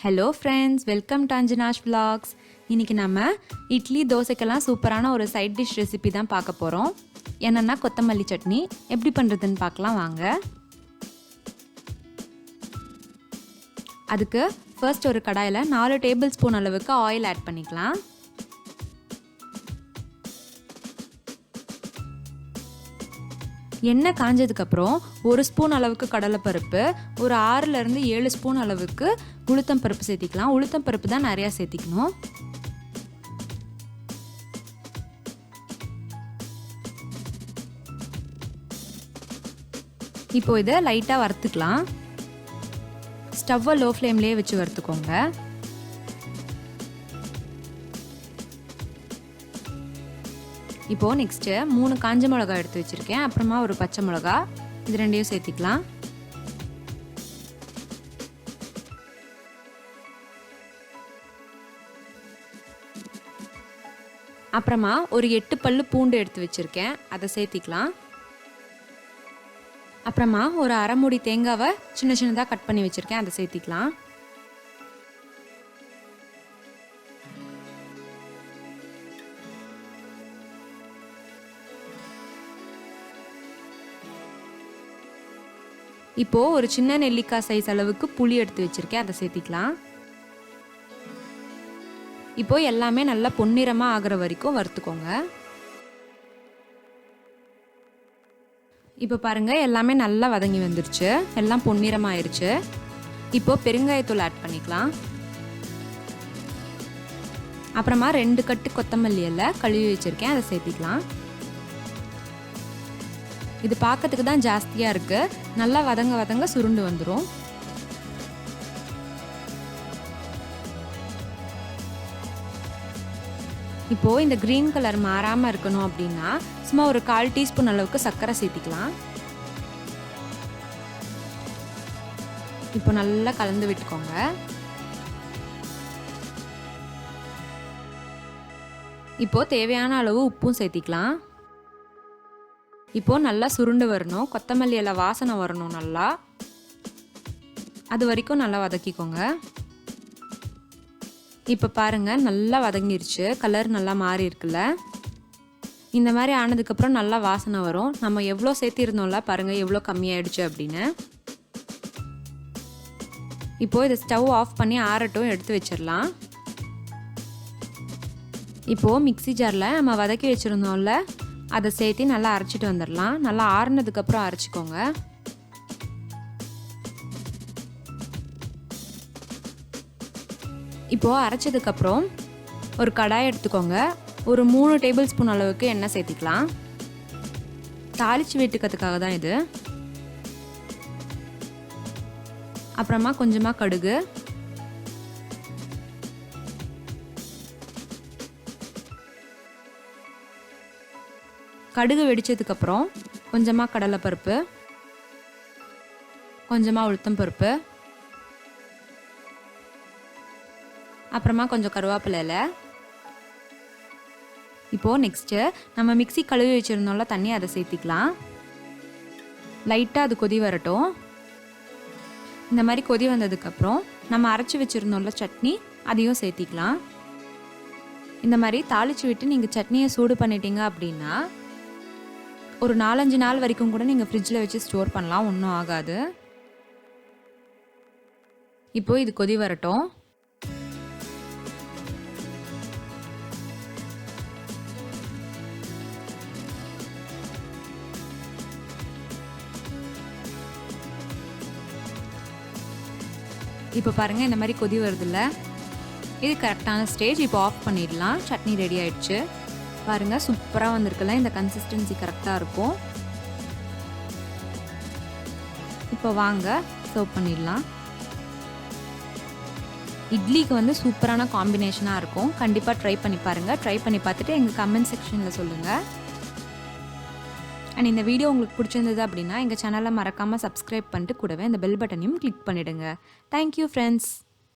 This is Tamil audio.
Hello friends, welcome to Anjanash vlogs. இன்னைக்கு நம்ம இட்லி தோசைக்கெல்லாம் சூப்பரான ஒரு சைட் டிஷ் ரெசிபி தான் பார்க்க போறோம். என்னன்னா கொத்தமல்லி சட்னி எப்படி பண்றதுன்னு பார்க்கலாம் வாங்க. அதுக்கு ஃபர்ஸ்ட் ஒரு கடாயில 4 டேபிள் ஸ்பூன் அளவுக்கு ஆயில் ஆட் பண்ணிக்கலாம். எண்ணெய் காஞ்சதுக்கு அப்புறம் 1 ஸ்பூன் அளவுக்கு கடலைப்பருப்பு, ஒரு 6 இருந்து 7 ஸ்பூன் அளவுக்கு உளுத்தம் பருப்பு சேர்த்திக்கலாம். உளுத்தம் பருப்பு தான் நிறையா சேர்த்திக்கணும். இப்போ இதை லைட்டாக வறுத்துக்கலாம். ஸ்டவ்வை லோ ஃப்ளேம்லேயே வச்சு வறுத்துக்கோங்க. இப்போது நெக்ஸ்ட்டு 3 காஞ்ச மிளகா எடுத்து வச்சுருக்கேன். அப்புறமா ஒரு பச்சை மிளகா, இது ரெண்டையும் சேர்த்திக்கலாம். அப்புறமா ஒரு 8 பல்லு பூண்டு எடுத்து வச்சுருக்கேன், அதை சேர்த்திக்கலாம். அப்புறமா ஒரு அரை மூடி தேங்காவை சின்ன சின்னதாக கட் பண்ணி வச்சுருக்கேன், அதை சேர்த்திக்கலாம். இப்போது ஒரு சின்ன நெல்லிக்காய் சைஸ் அளவுக்கு புளி எடுத்து வச்சுருக்கேன், அதை சேர்த்திக்கலாம். இப்போது எல்லாமே நல்லா பொன்னிறமாக ஆகிற வரைக்கும் வறுத்துக்கோங்க. இப்போ பாருங்கள், எல்லாமே நல்லா வதங்கி வந்துருச்சு, எல்லாம் பொன்னிறமாக ஆயிடுச்சு. இப்போது பெருங்காயத்தூள் ஆட் பண்ணிக்கலாம். அப்புறமா 2 கட்டு கொத்தமல்லி இலை கழுவி வச்சுருக்கேன், அதை சேர்த்திக்கலாம். இது பார்க்கறதுக்கு தான் ஜாஸ்தியாக இருக்குது, நல்லா வதங்க வதங்க சுருண்டு வந்துடும். இப்போது இந்த க்ரீன் கலர் மாறாமல் இருக்கணும் அப்படின்னா சும்மா ஒரு 1/4 டீஸ்பூன் அளவுக்கு சர்க்கரை சேர்த்திக்கலாம். இப்போ நல்லா கலந்து விட்டுக்கோங்க. இப்போது தேவையான அளவு உப்பும் சேர்த்திக்கலாம். இப்போது நல்லா சுருண்டு வரணும், கொத்தமல்லி இலை வாசனை வரணும், நல்லா அது வரைக்கும் நல்லா வதக்கிக்கோங்க. இப்போ பாருங்கள், நல்லா வதங்கிருச்சு, கலர் நல்லா மாறி இருக்குல்ல. இந்த மாதிரி ஆனதுக்கப்புறம் நல்லா வாசனை வரும். நம்ம எவ்வளோ சேர்த்திருந்தோம்ல, பாருங்கள் எவ்வளோ கம்மியாயிடுச்சு அப்படின்னு. இப்போது இதை ஸ்டவ் ஆஃப் பண்ணி ஆறட்டும், எடுத்து வச்சிடலாம். இப்போது மிக்ஸி ஜாரில் நம்ம வதக்கி வச்சுருந்தோம்ல, அதை சேர்த்து நல்லா அரைச்சிட்டு வந்துடலாம். நல்லா ஆறுனதுக்கப்புறம் அரைச்சிக்கோங்க. இப்போது அரைச்சதுக்கப்புறம் ஒரு கடாய் எடுத்துக்கோங்க. ஒரு 3 டேபிள் ஸ்பூன் அளவுக்கு எண்ணெய் சேர்த்திக்கலாம். தாளித்து விட்டுக்கிறதுக்காக தான் இது. அப்புறமா கொஞ்சமாக கடுகு, கடுகு வெடிச்சதுக்கப்புறம் கொஞ்சமாக கடலைப்பருப்பு, கொஞ்சமாக உளுத்தம் பருப்பு, அப்புறமா கொஞ்சம் கருவேப்பிலை இலை. இப்போது நெக்ஸ்ட்டு நம்ம மிக்ஸி கழுவி வச்சுருந்தோம்ல தண்ணி, அதை சேர்த்திக்கலாம். லைட்டாக அது கொதி வரட்டும். இந்த மாதிரி கொதி வந்ததுக்கப்புறம் நம்ம அரைச்சி வச்சுருந்தோம்ல சட்னி, அதையும் சேர்த்திக்கலாம். இந்த மாதிரி தாளித்து விட்டு நீங்கள் சட்னியை சூடு பண்ணிட்டீங்க அப்படின்னா ஒரு 4-5 நாள் வரைக்கும் கூட நீங்கள் ஃப்ரிட்ஜில் வச்சு ஸ்டோர் பண்ணலாம், ஒன்றும் ஆகாது. இப்போது இது கொதி வரட்டும். இப்போ பாருங்கள், இந்த மாதிரி கொதி வருதுல்ல, இது கரெக்டான ஸ்டேஜ். இப்போ ஆஃப் பண்ணிடலாம். சட்னி ரெடி ஆயிடுச்சு. பாருங்கள், சூப்பராக வந்திருக்குல்ல, இந்த கன்சிஸ்டன்சி கரெக்டாக இருக்கும். இப்போ வாங்க சர்வ் பண்ணிடலாம். இட்லிக்கு வந்து சூப்பரான காம்பினேஷனாக இருக்கும். கண்டிப்பாக ட்ரை பண்ணி பாருங்கள். ட்ரை பண்ணி பார்த்துட்டு எங்கள் கமெண்ட் செக்ஷனில் சொல்லுங்கள். அண்ட் இந்த வீடியோ உங்களுக்கு பிடிச்சிருந்தது அப்படின்னா எங்கள் சேனலை மறக்காமல் சப்ஸ்கிரைப் பண்ணிட்டு கூடவே இந்த பெல் பட்டனையும் கிளிக் பண்ணிவிடுங்க. Thank you friends.